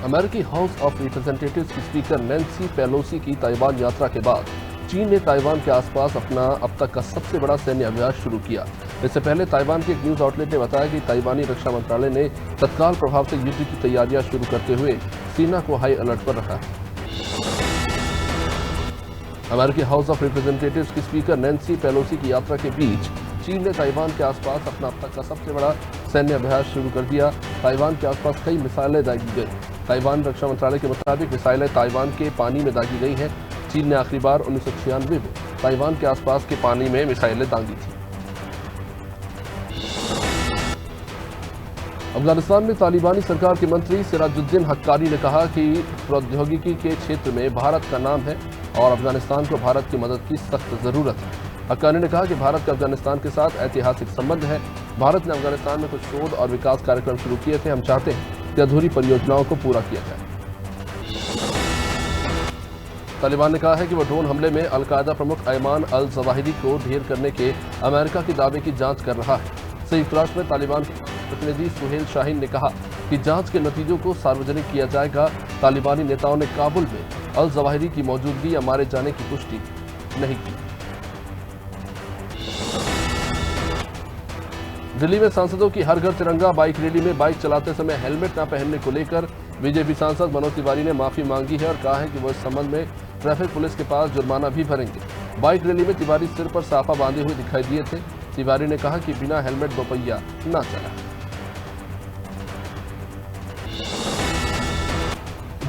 अमेरिकी house of representatives की speaker Nancy Pelosi की ताइवान यात्रा के बाद चीन ने ताइवान के आसपास अपना अब तक का सबसे बड़ा सैन्य अभ्यास शुरू किया। इससे पहले ताइवान के एक न्यूज आउटलेट ने बताया कि ताइवानी रक्षा मंत्रालय ने तत्काल प्रभाव से युद्ध की तैयारियां शुरू करते हुए सेना को हाई अलर्ट पर रखा है। अमेरिकी हाउस ऑफ रिप्रेजेंटेटिव्स की स्पीकर नैन्सी पेलोसी की यात्रा के बीच चीन ने ताइवान के आसपास अपना अब तक का सबसे बड़ा सैन्य अभ्यास शुरू कर दिया। ताइवान के आसपास कई मिसाइलें दागी गई। ताइवान रक्षा मंत्रालय के मुताबिक मिसाइलें ताइवान के पानी में दागी गई हैं। चीन ने आखिरी बार 1996 में ताइवान के आसपास के पानी में मिसाइलें दागी थी। अफगानिस्तान में तालिबानी सरकार के मंत्री सिराजुद्दीन हक्कानी ने कहा कि प्रौद्योगिकी के क्षेत्र में भारत का नाम है और अफगानिस्तान को भारत की मदद की सख्त जरूरत है। हक्कानी ने कहा कि भारत का अफगानिस्तान के साथ ऐतिहासिक संबंध है। भारत ने अफगानिस्तान में कुछ शोध और विकास कार्यक्रम शुरू किए थे। हम चाहते हैं कि अधूरी परियोजनाओं को पूरा किया जाए। तालिबान ने कहा है कि वह ड्रोन हमले में अलकायदा प्रमुख अयमान अल जवाहिरी को ढेर करने के अमेरिका के दावे की जांच कर रहा है। संयुक्त राष्ट्र में तालिबान के प्रतिनिधि सुहेल शाहीन ने कहा कि जांच के नतीजों को सार्वजनिक किया जाएगा। तालिबानी नेताओं ने काबुल में अल जवाहिरी की मौजूदगी या मारे जाने की पुष्टि नहीं की। दिल्ली में सांसदों की हर घर तिरंगा बाइक रैली में बाइक चलाते समय हेलमेट न पहनने को लेकर बीजेपी सांसद मनोज तिवारी ने माफी मांगी है और कहा है कि वो इस संबंध में ट्रैफिक पुलिस के पास जुर्माना भी भरेंगे। बाइक रैली में तिवारी सिर पर साफा बांधे हुए दिखाई दिए थे। तिवारी ने कहा कि बिना हेलमेट दोपहिया न चला।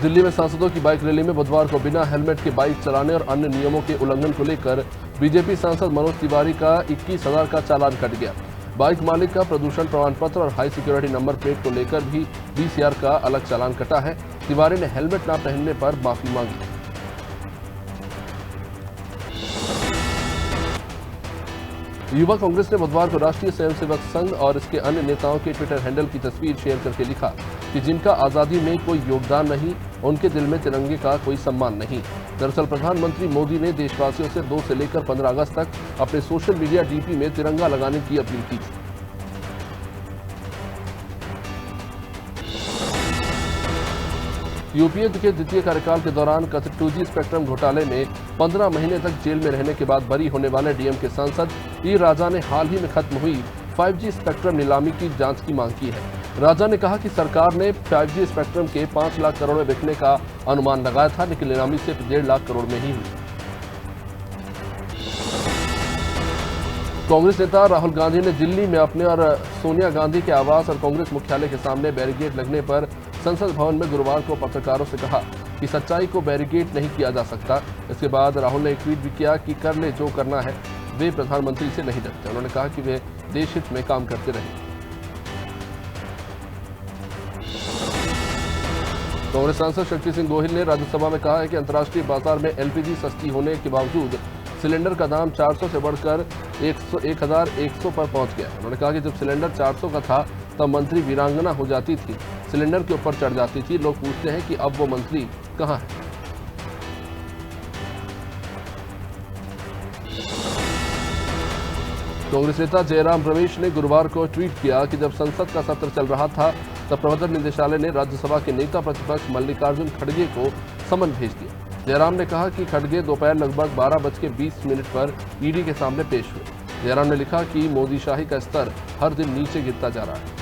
दिल्ली में सांसदों की बाइक रैली में बुधवार को बिना हेलमेट के बाइक चलाने और अन्य नियमों के उल्लंघन को लेकर बीजेपी सांसद मनोज तिवारी का 21,000 का चालान कट गया। बाइक मालिक का प्रदूषण प्रमाण पत्र और हाई सिक्योरिटी नंबर प्लेट को लेकर भी 20,000 का अलग चालान कटा है। तिवारी ने हेलमेट न पहनने पर माफी मांगी। युवा कांग्रेस ने बुधवार को राष्ट्रीय स्वयंसेवक संघ और इसके अन्य नेताओं के ट्विटर हैंडल की तस्वीर शेयर करके लिखा कि जिनका आजादी में कोई योगदान नहीं, उनके दिल में तिरंगे का कोई सम्मान नहीं। दरअसल प्रधानमंत्री मोदी ने देशवासियों से 2 से लेकर 15 अगस्त तक अपने सोशल मीडिया डीपी में तिरंगा लगाने की अपील की थी। यूपीए के द्वितीय कार्यकाल के दौरान कथित 2G स्पेक्ट्रम घोटाले में 15 महीने तक जेल में रहने के बाद बरी होने वाले डीएम के सांसद ई राजा ने हाल ही में खत्म हुई 5G स्पेक्ट्रम नीलामी की जांच की मांग की है। राजा ने कहा कि सरकार ने 5G स्पेक्ट्रम के 5 लाख करोड़ में बिकने का अनुमान लगाया था, लेकिन नीलामी सिर्फ 1.5 लाख करोड़ में ही हुई। कांग्रेस नेता राहुल गांधी ने दिल्ली में अपने और सोनिया गांधी के आवास और कांग्रेस मुख्यालय के सामने बैरिकेड लगने पर संसद भवन में गुरुवार को पत्रकारों से कहा कि सच्चाई को बैरिकेड नहीं किया जा सकता। इसके बाद राहुल ने एक ट्वीट भी किया कि कर ले जो करना है, वे प्रधानमंत्री से नहीं डरते। उन्होंने कहा कि वे देश हित में काम करते रहे। कांग्रेस सांसद शक्ति सिंह गोहिल ने राज्यसभा में कहा है कि अंतर्राष्ट्रीय बाजार में एलपीजी सस्ती होने के बावजूद सिलेंडर का दाम 400 से बढ़कर 1,100 पर पहुंच गया। उन्होंने कहा कि जब सिलेंडर 400 का था तब मंत्री वीरांगना हो जाती थी, सिलेंडर के ऊपर चढ़ जाती थी। लोग पूछते हैं कि अब वो मंत्री कहां है। कांग्रेस नेता जयराम रमेश ने गुरुवार को ट्वीट किया कि जब संसद का सत्र चल रहा था तब प्रवर्तन निदेशालय ने राज्यसभा के नेता प्रतिपक्ष मल्लिकार्जुन खड़गे को समन भेज दिया। जयराम ने कहा कि खड़गे दोपहर लगभग 12:20 पर ईडी के सामने पेश हुए। जयराम ने लिखा कि मोदीशाही का स्तर हर दिन नीचे गिरता जा रहा है।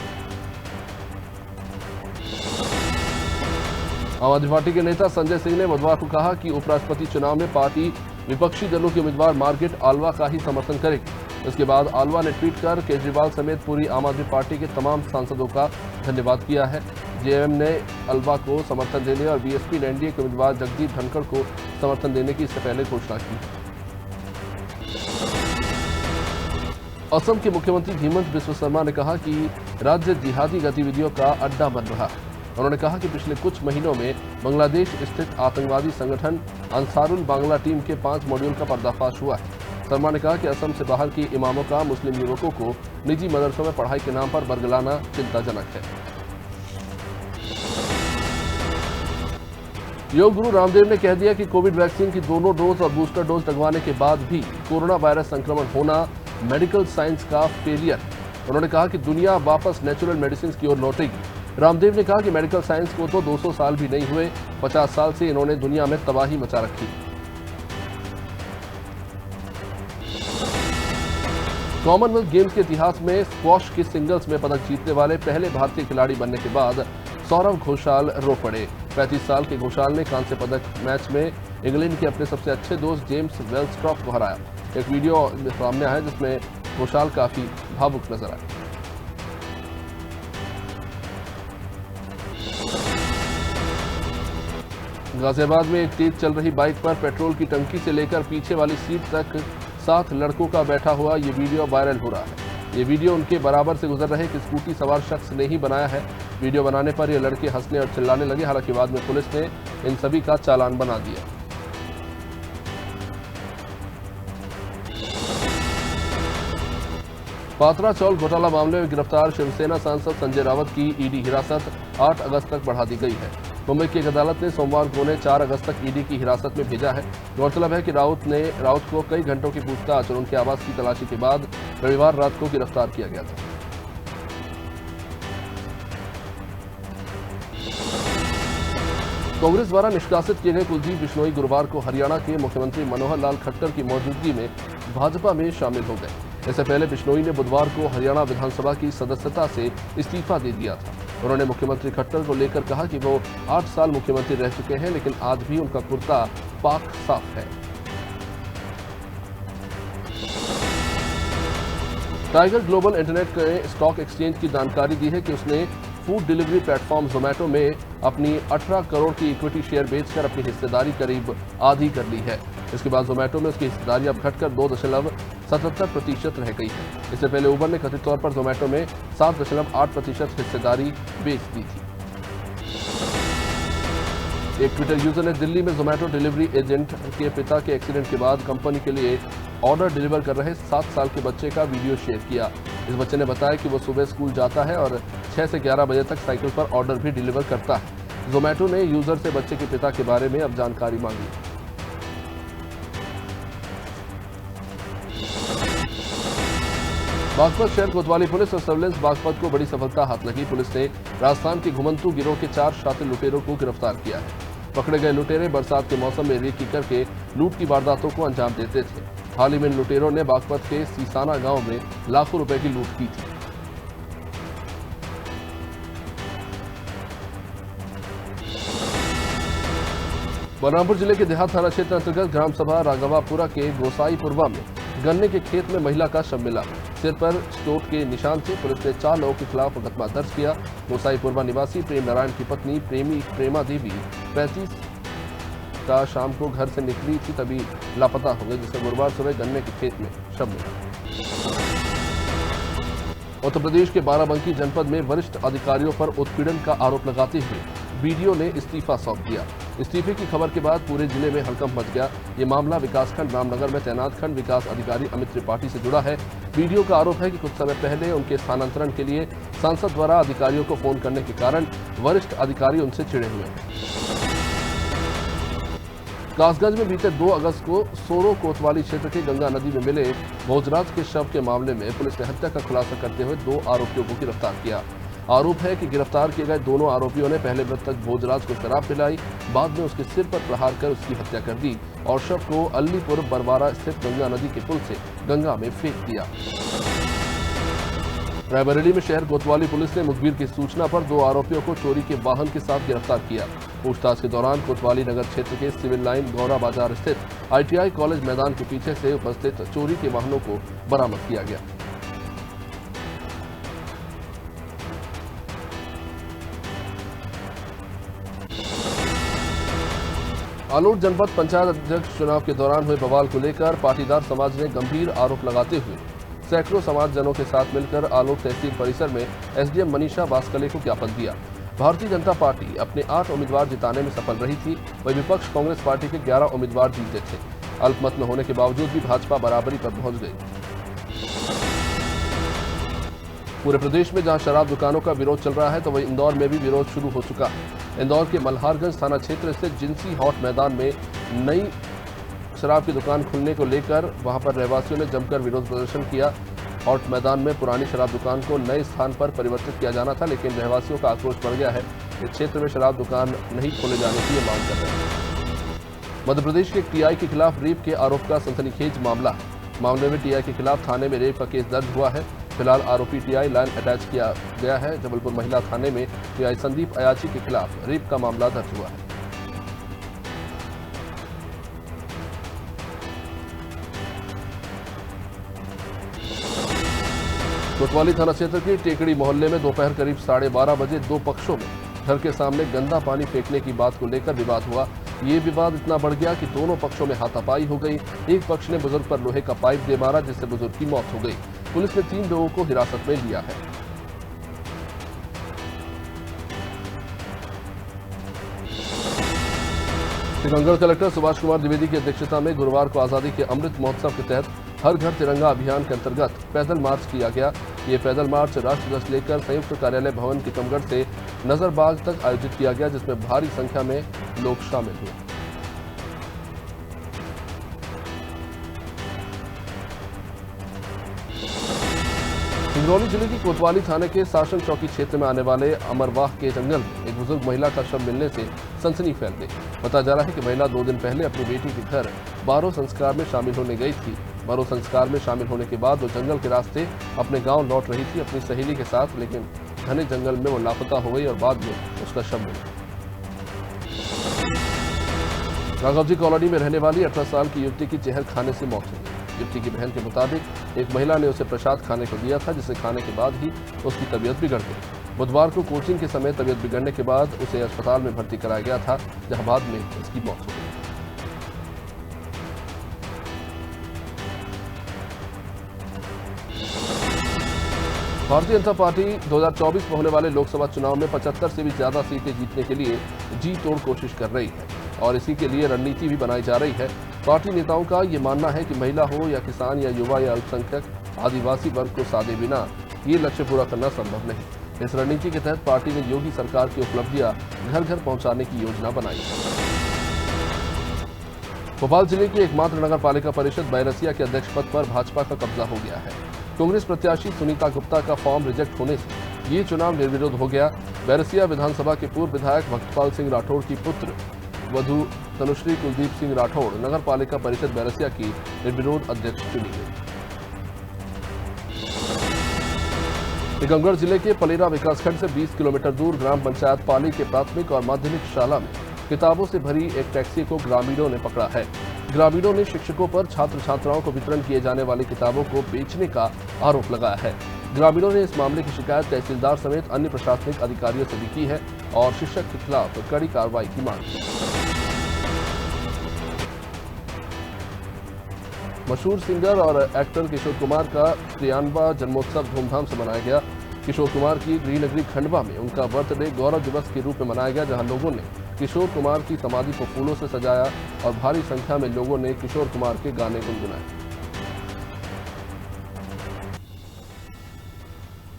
आम आदमी पार्टी के नेता संजय सिंह ने बुधवार को कहा कि उपराष्ट्रपति चुनाव में पार्टी विपक्षी दलों के उम्मीदवार मार्गरेट आल्वा का ही समर्थन करेगी। इसके बाद आल्वा ने ट्वीट कर केजरीवाल समेत पूरी आम आदमी पार्टी के तमाम सांसदों का धन्यवाद किया है। जेएमएम ने आल्वा को समर्थन देने और बीएसपी ने एनडीए के उम्मीदवार जगदीप धनखड़ को समर्थन देने की इससे पहले घोषणा की। असम के मुख्यमंत्री हेमंत बिस्वा शर्मा ने कहा कि राज्य जिहादी गतिविधियों का अड्डा बन रहा है। उन्होंने कहा कि पिछले कुछ महीनों में बांग्लादेश स्थित आतंकवादी संगठन अंसारुल बांग्ला टीम के 5 मॉड्यूल का पर्दाफाश हुआ है। शर्मा ने कहा कि असम से बाहर के इमामों का मुस्लिम युवकों को निजी मदरसों में पढ़ाई के नाम पर बरगलाना चिंताजनक है। योग गुरु रामदेव ने कह दिया कि कोविड वैक्सीन की दोनों डोज और बूस्टर डोज लगवाने के बाद भी कोरोना वायरस संक्रमण होना मेडिकल साइंस का फेलियर। उन्होंने कहा कि दुनिया वापस नेचुरल मेडिसिन की ओर लौटेगी। रामदेव ने कहा कि मेडिकल साइंस को तो 200 साल भी नहीं हुए, 50 साल से इन्होंने दुनिया में तबाही मचा रखी। कॉमनवेल्थ गेम्स के इतिहास में स्क्वॉश के सिंगल्स में पदक जीतने वाले पहले भारतीय खिलाड़ी बनने के बाद सौरव घोषाल रो पड़े। 35 साल के घोषाल ने कांस्य पदक मैच में इंग्लैंड के अपने सबसे अच्छे दोस्त जेम्स वेलस्ट्रॉप को हराया। एक वीडियो सामने आया जिसमें घोषाल काफी भावुक नजर आए। गाजियाबाद में एक तेज चल रही बाइक पर पेट्रोल की टंकी से लेकर पीछे वाली सीट तक 7 लड़कों का बैठा हुआ ये वीडियो वायरल हो रहा है। ये वीडियो उनके बराबर से गुजर रहे एक स्कूटी सवार शख्स ने ही बनाया है। वीडियो बनाने पर ये लड़के हंसने और चिल्लाने लगे। हालांकि बाद में पुलिस ने इन सभी का चालान बना दिया। पात्रा चौल घोटाला मामले में गिरफ्तार शिवसेना सांसद संजय राउत की ईडी हिरासत 8 अगस्त तक बढ़ा दी गई है। मुंबई की एक अदालत ने सोमवार को उन्हें 4 अगस्त तक ईडी की हिरासत में भेजा है। गौरतलब है कि राउत को कई घंटों की पूछताछ और उनके आवास की तलाशी के बाद रविवार रात को गिरफ्तार किया गया था। कांग्रेस द्वारा निष्कासित किए गए कुलदीप बिश्नोई गुरुवार को हरियाणा के मुख्यमंत्री मनोहर लाल खट्टर की मौजूदगी में भाजपा में शामिल हो गए। इससे पहले बिश्नोई ने बुधवार को हरियाणा विधानसभा की सदस्यता से इस्तीफा दे दिया था। उन्होंने मुख्यमंत्री खट्टर को लेकर कहा कि वो 8 साल मुख्यमंत्री रह चुके हैं, लेकिन आज भी उनका कुर्ता पाक साफ है। टाइगर ग्लोबल इंटरनेट के स्टॉक एक्सचेंज की जानकारी दी है कि उसने फूड डिलीवरी प्लेटफॉर्म जोमैटो में अपनी 18 करोड़ की इक्विटी शेयर बेचकर अपनी हिस्सेदारी करीब आधी कर ली है। इसके बाद जोमैटो में उसकी हिस्सेदारी अब घटकर 2.77% रह गई है। इससे पहले उबर ने कथित तौर पर जोमैटो में 7.8% हिस्सेदारी बेच दी थी। एक ट्विटर यूजर ने दिल्ली में जोमैटो डिलीवरी एजेंट के पिता के एक्सीडेंट के बाद कंपनी के लिए ऑर्डर डिलीवर कर रहे 7 साल के बच्चे का वीडियो शेयर किया। इस बच्चे ने बताया कि वो सुबह स्कूल जाता है और 6 से 11 बजे तक साइकिल पर ऑर्डर भी डिलीवर करता है। जोमैटो ने यूजर से बच्चे के पिता के बारे में अब जानकारी मांगी। बागपत शहर कोतवाली पुलिस और सर्विलांस बागपत को बड़ी सफलता हाथ लगी। पुलिस ने राजस्थान के घुमंतू गिरोह के 4 शातिर लुटेरों को गिरफ्तार किया है। पकड़े गए लुटेरे बरसात के मौसम में रेकी करके लूट की वारदातों को अंजाम देते थे। हाल ही में लुटेरों ने बागपत के सीसाना गांव में लाखों रुपए की लूट की थी। बलरामपुर जिले के देहात थाना क्षेत्र अंतर्गत ग्राम सभा राघवापुरा के गोसाईपुरवा में गन्ने के खेत में महिला का शव मिला। सिर पर चोट के निशान से पुलिस ने 4 लोगों के खिलाफ मुकदमा दर्ज किया। गोसाईपुरवा निवासी प्रेम नारायण की पत्नी प्रेमा देवी 35 का शाम को घर से निकली थी, तभी लापता हो गई, जिसका गुरुवार सुबह गन्ने के खेत में शव मिला। उत्तर प्रदेश के बाराबंकी जनपद में वरिष्ठ अधिकारियों पर उत्पीड़न का आरोप लगाते हुए बीडीओ ने इस्तीफा सौंप दिया। इस्तीफे की खबर के बाद पूरे जिले में हड़कंप मच गया। ये मामला विकासखंड रामनगर में तैनात खंड विकास अधिकारी अमित त्रिपाठी से जुड़ा है। बीडीओ का आरोप है कि कुछ समय पहले उनके स्थानांतरण के लिए सांसद द्वारा अधिकारियों को फोन करने के कारण वरिष्ठ अधिकारी उनसे चिढ़े हुए हैं। कासगंज में बीते 2 अगस्त को सोरो कोतवाली क्षेत्र के गंगा नदी में मिले भोजराज के शव के मामले में पुलिस ने हत्या का खुलासा करते हुए 2 आरोपियों को गिरफ्तार किया। आरोप है कि गिरफ्तार किए गए दोनों आरोपियों ने पहले मृतक भोजराज को शराब पिलाई, बाद में उसके सिर पर प्रहार कर उसकी हत्या कर दी और शव को अल्लीपुर बरवारा स्थित गंगा नदी के पुल से गंगा में फेंक दिया। रायबरेली में शहर कोतवाली पुलिस ने मुखबिर की सूचना पर 2 आरोपियों को चोरी के वाहन के साथ गिरफ्तार किया। पूछताछ के दौरान कोतवाली नगर क्षेत्र के सिविल लाइन गौरा बाजार स्थित ITI कॉलेज मैदान के पीछे से उपस्थित चोरी के वाहनों को बरामद किया गया। आलोट जनपद पंचायत अध्यक्ष चुनाव के दौरान हुए बवाल को लेकर पाटीदार समाज ने गंभीर आरोप लगाते हुए सैकड़ों समाजजनों के साथ मिलकर आलोट तहसील परिसर में SDM मनीषा बास्कले को ज्ञापन दिया। भारतीय जनता पार्टी अपने 8 उम्मीदवार जिताने में सफल रही थी, वही विपक्ष कांग्रेस पार्टी के 11 उम्मीदवार जीते थे। अल्पमत में होने के बावजूद भी भाजपा बराबरी पर पहुंच गई। पूरे प्रदेश में जहां शराब दुकानों का विरोध चल रहा है, तो वहीं इंदौर में भी विरोध शुरू हो चुका है। इंदौर के मल्हारगंज थाना क्षेत्र स्थित जिंसी हॉट मैदान में नई शराब की दुकान खुलने को लेकर वहां पर रहवासियों ने जमकर विरोध प्रदर्शन किया। हॉट मैदान में पुरानी शराब दुकान को नए स्थान पर परिवर्तित किया जाना था, लेकिन रहवासियों का आक्रोश बढ़ गया है। इस क्षेत्र में शराब दुकान नहीं खोले जाने की मांग कर रहे हैं। मध्य प्रदेश के एक टीआई के खिलाफ रेप के आरोप का सनसनीखेज मामला है। मामले में टीआई के खिलाफ थाने में रेप का केस दर्ज हुआ है। फिलहाल आरोपी टीआई लाइन अटैच किया गया है। जबलपुर महिला थाने में टीआई संदीप अयाची के खिलाफ रेप का मामला दर्ज हुआ है। कोतवाली थाना क्षेत्र के टेकड़ी मोहल्ले में दोपहर करीब 12:30 बजे दो पक्षों में घर के सामने गंदा पानी फेंकने की बात को लेकर विवाद हुआ। ये विवाद इतना बढ़ गया कि दोनों पक्षों में हाथापाई हो गई। एक पक्ष ने बुजुर्ग पर लोहे का पाइप दे मारा, जिससे बुजुर्ग की मौत हो गई। पुलिस ने 3 लोगों को हिरासत में लिया है। टीकमगढ़ कलेक्टर सुभाष कुमार द्विवेदी की अध्यक्षता में गुरुवार को आजादी के अमृत महोत्सव के तहत हर घर तिरंगा अभियान के अंतर्गत पैदल मार्च किया गया। ये पैदल मार्च राष्ट्र ध्वज लेकर संयुक्त कार्यालय भवन टीकमगढ़ से नजरबाग तक आयोजित किया गया, जिसमें भारी संख्या में लोग शामिल हुए। सिंगरौली जिले की कोतवाली थाने के शासन चौकी क्षेत्र में आने वाले अमरवाह के जंगल में एक बुजुर्ग महिला का शव मिलने से सनसनी फैल गई। बताया जा रहा है कि महिला 2 दिन पहले अपनी बेटी के घर बारो संस्कार में शामिल होने गई थी। बारो संस्कार में शामिल होने के बाद वो जंगल के रास्ते अपने गांव लौट रही थी अपनी सहेली के साथ, लेकिन घने जंगल में वो लापता हो गई और बाद में उसका शव मिला। राघवजी कॉलोनी में रहने वाली 18 साल की युवती की जहर खाने से मौत हो गई। युवती की बहन के मुताबिक एक महिला ने उसे प्रसाद खाने को दिया था, जिसे खाने के बाद ही उसकी तबीयत बिगड़ गई। बुधवार को कोचिंग के समय तबीयत बिगड़ने के बाद उसे अस्पताल में भर्ती कराया गया था, जहां बाद में उसकी मौत हो गई। भारतीय जनता पार्टी 2024 में होने वाले लोकसभा चुनाव में 75 से भी ज्यादा सीटें जीतने के लिए जी तोड़ कोशिश कर रही है और इसी के लिए रणनीति भी बनाई जा रही है। पार्टी नेताओं का ये मानना है कि महिला हो या किसान या युवा या अल्पसंख्यक आदिवासी वर्ग को साधे बिना ये लक्ष्य पूरा करना संभव नहीं। इस रणनीति के तहत पार्टी ने योगी सरकार की उपलब्धियां घर घर पहुंचाने की योजना बनाई है। भोपाल जिले की एकमात्र नगर पालिका परिषद बैरसिया के अध्यक्ष पद पर भाजपा का कब्जा हो गया है। कांग्रेस प्रत्याशी सुनीता गुप्ता का फॉर्म रिजेक्ट होने से ये चुनाव निर्विरोध हो गया। बैरसिया विधानसभा के पूर्व विधायक भक्तपाल सिंह राठौड़ की पुत्र वधु तनुश्री कुलदीप सिंह राठौड़ नगर पालिका परिषद बैरसिया की निर्विरोध अध्यक्ष चुनी गई। टीकमगढ़ जिले के पलेरा विकासखंड से 20 किलोमीटर दूर ग्राम पंचायत पाली के प्राथमिक और माध्यमिक शाला में किताबों से भरी एक टैक्सी को ग्रामीणों ने पकड़ा है। ग्रामीणों ने शिक्षकों पर छात्र छात्राओं को वितरण किए जाने वाली किताबों को बेचने का आरोप लगाया है। ग्रामीणों ने इस मामले की शिकायत तहसीलदार समेत अन्य प्रशासनिक अधिकारियों से भी की है और शिक्षक के खिलाफ कड़ी कार्रवाई की मांग की। मशहूर सिंगर और एक्टर किशोर कुमार का 93वां जन्मोत्सव धूमधाम से मनाया गया। किशोर कुमार की गृहनगरी खंडवा में उनका बर्थडे गौरव दिवस के रूप में मनाया गया, जहां लोगों ने किशोर कुमार की समाधि को फूलों से सजाया और भारी संख्या में लोगों ने किशोर कुमार के गाने गुनगुनाए।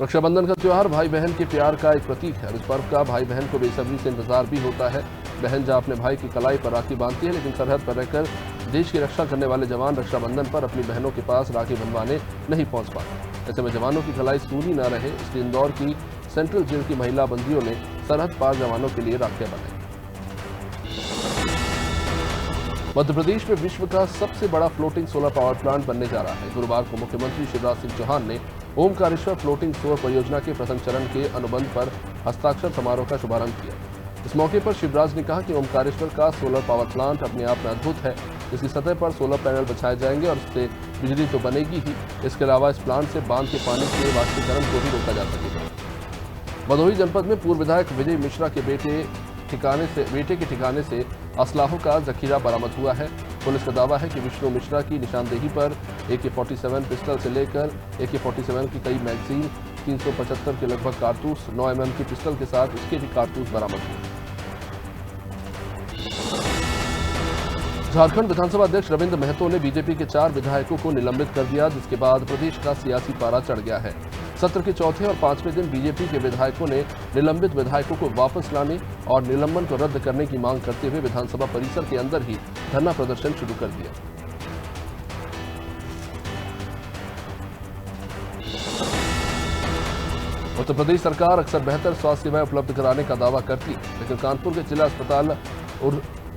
रक्षाबंधन का त्योहार भाई बहन के प्यार का एक प्रतीक है। इस पर्व का भाई बहन को बेसब्री से इंतजार भी होता है। बहन जहां अपने भाई की कलाई पर राखी बांधती है, लेकिन सरहद पर रहकर देश की रक्षा करने वाले जवान रक्षाबंधन पर अपनी बहनों के पास राखी बंधवाने नहीं पहुंच पाते। ऐसे में जवानों की कलाई सूनी न रहे, इसलिए इंदौर की सेंट्रल जेल की महिला बंदियों ने सरहद पार जवानों के लिए राखियां बनाई। मध्य प्रदेश में विश्व का सबसे बड़ा फ्लोटिंग सोलर पावर प्लांट बनने जा रहा है। गुरुवार को मुख्यमंत्री शिवराज सिंह चौहान ने ओमकारेश्वर फ्लोटिंग सौर परियोजना के प्रथम चरण के अनुबंध पर हस्ताक्षर समारोह का शुभारंभ किया। इस मौके पर शिवराज ने कहा कि ओमकारेश्वर का सोलर पावर प्लांट अपने आप में अद्भुत है। इसकी सतह पर सोलर पैनल बिछाए जाएंगे और इससे बिजली तो बनेगी ही, इसके अलावा इस प्लांट से बांध के पानी के वाष्पीकरण को भी रोका जा सकेगा। भदोही जनपद में पूर्व विधायक विजय मिश्रा के बेटे के ठिकाने से असलाहों का जखीरा बरामद हुआ है। पुलिस का दावा है कि विष्णु मिश्रा की निशानदेही पर AK-47 पिस्टल से लेकर AK-47 की कई मैगजीन, 375 के लगभग कारतूस, 9 mm की पिस्टल के साथ उसके भी कारतूस बरामद हुए। झारखंड विधानसभा अध्यक्ष रविंद्र महतो ने बीजेपी के 4 विधायकों को निलंबित कर दिया, जिसके बाद प्रदेश का सियासी पारा चढ़ गया है। सत्र के चौथे और 5वें दिन बीजेपी के विधायकों ने निलंबित विधायकों को वापस लाने और निलंबन को रद्द करने की मांग करते हुए विधानसभा परिसर के अंदर ही धरना प्रदर्शन शुरू कर दिया। उत्तर प्रदेश सरकार अक्सर बेहतर स्वास्थ्य सेवाएं उपलब्ध कराने का दावा करती है, लेकिन कानपुर के जिला अस्पताल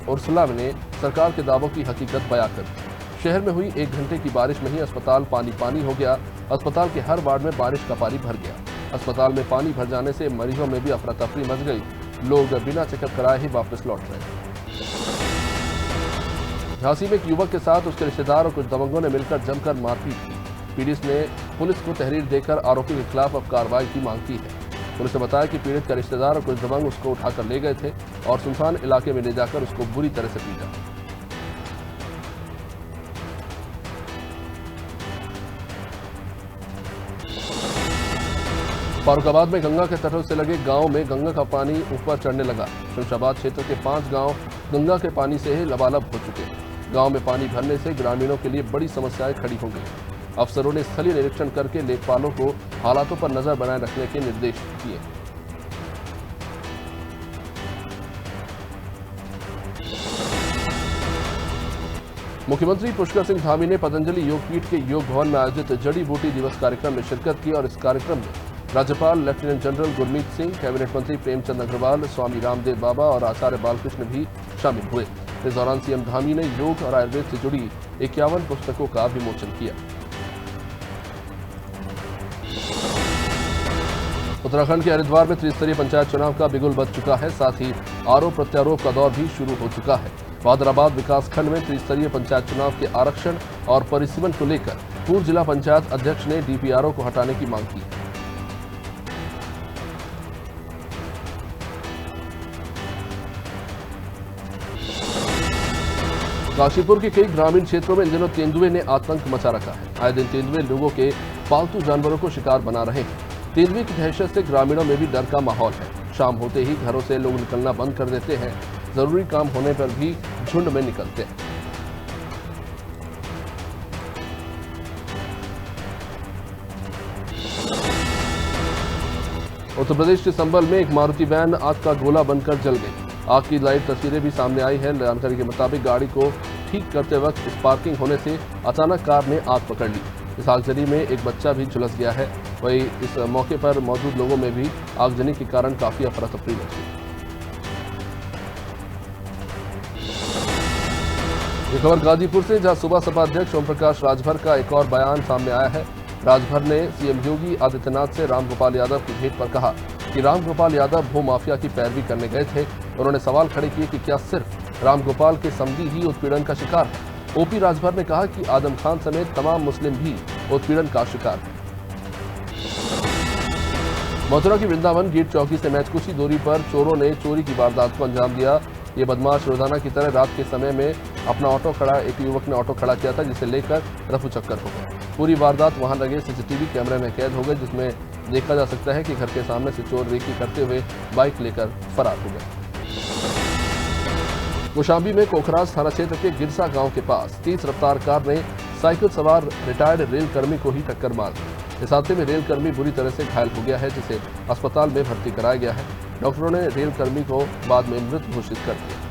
उर्सुला ने सरकार के दावों की हकीकत बयां कर दी। शहर में हुई 1 घंटे की बारिश में ही अस्पताल पानी पानी हो गया। अस्पताल के हर वार्ड में बारिश का पानी भर गया। अस्पताल में पानी भर जाने से मरीजों में भी अफरा तफरी मच गई। लोग बिना चेकअप कराए ही वापस लौट रहे। झांसी में एक युवक के साथ उसके रिश्तेदार और कुछ दबंगों ने मिलकर जमकर मारपीट की। पीड़ित ने पुलिस को तहरीर देकर आरोपी के खिलाफ अब कार्रवाई की मांग की है। पुलिस ने बताया कि पीड़ित का रिश्तेदार और कुछ दबंग उसको उठाकर ले गए थे और सुनसान इलाके में ले जाकर उसको बुरी तरह से पीटा। फारुखाबाद में गंगा के तटों से लगे गांव में गंगा का पानी ऊपर चढ़ने लगा। शमशाबाद क्षेत्र के 5 गांव गंगा के पानी से ही लबालब हो चुके हैं। गांव में पानी भरने से ग्रामीणों के लिए बड़ी समस्याएं खड़ी हो गई। अफसरों ने स्थलीय निरीक्षण करके लेखपालों को हालातों पर नजर बनाए रखने के निर्देश दिए। मुख्यमंत्री पुष्कर सिंह धामी ने पतंजलि योग पीठ के योग भवन में आयोजित जड़ी बूटी दिवस कार्यक्रम में शिरकत की और इस कार्यक्रम में राज्यपाल lieutenant general Gurmeet Singh, cabinet मंत्री प्रेमचंद अग्रवाल, स्वामी रामदेव बाबा और आचार्य बालकृष्ण भी शामिल हुए। इस दौरान सीएम धामी ने योग और आयुर्वेद से जुड़ी 51 पुस्तकों का विमोचन किया। उत्तराखंड के हरिद्वार में त्रिस्तरीय पंचायत चुनाव का बिगुल बज चुका है। साथ ही आरोप प्रत्यारोप का दौर भी शुरू हो चुका है। बहादुराबाद विकासखंड में त्रिस्तरीय पंचायत चुनाव के आरक्षण और परिसीमन को लेकर पूर्व जिला पंचायत अध्यक्ष ने डीपीआरओ को हटाने की मांग की। काशीपुर के कई ग्रामीण क्षेत्रों में इन दिनों तेंदुए ने आतंक मचा रखा है। आए दिन तेंदुए लोगों के पालतू जानवरों को शिकार बना रहे हैं। तेंदुए की दहशत से ग्रामीणों में भी डर का माहौल है। शाम होते ही घरों से लोग निकलना बंद कर देते हैं। जरूरी काम होने पर भी झुंड में निकलते हैं। उत्तर प्रदेश के संभल में एक मारुति वैन आग का गोला बनकर जल गई। आग की लाइव तस्वीरें भी सामने आई है। जानकारी के मुताबिक गाड़ी को ठीक करते वक्त स्पार्किंग होने से अचानक कार ने आग पकड़ ली। इस आगजनी में एक बच्चा भी झुलस गया है। वहीं इस मौके पर मौजूद लोगों में भी आगजनी के कारण काफी अफरा तफरी मच गई। ये खबर गाजीपुर से, जहां सुबह सपा अध्यक्ष ओम प्रकाश राजभर का एक और बयान सामने आया है। राजभर ने सीएम योगी आदित्यनाथ से रामगोपाल यादव की भेंट पर कहा कि रामगोपाल यादव भू माफिया की पैरवी करने गए थे। उन्होंने सवाल खड़े किए कि क्या सिर्फ रामगोपाल के समधी ही उत्पीड़न का शिकार है। ओपी राजभर ने कहा कि आदम खान समेत तमाम मुस्लिम भी उत्पीड़न का शिकार है। मथुरा की वृंदावन गेट चौकी से मैच कुछ ही दूरी पर चोरों ने चोरी की वारदात को अंजाम दिया। ये बदमाश रोजाना की तरह रात के समय में अपना ऑटो खड़ा एक युवक ने ऑटो खड़ा किया था, जिसे लेकर रफू चक्कर हो गया। पूरी वारदात वहां लगे सीसीटीवी कैमरे में कैद हो गई, जिसमें देखा जा सकता है कि घर के सामने से चोर रेकी करते हुए बाइक लेकर फरार हो गए। कौशाम्बी में कोखराज थाना क्षेत्र के गिरसा गांव के पास तेज रफ्तार कार ने साइकिल सवार रिटायर्ड रेल कर्मी को ही टक्कर मार दी। इस हादसे में रेल कर्मी बुरी तरह से घायल हो गया है, जिसे अस्पताल में भर्ती कराया गया है। डॉक्टरों ने रेल कर्मी को बाद में मृत घोषित कर दिया।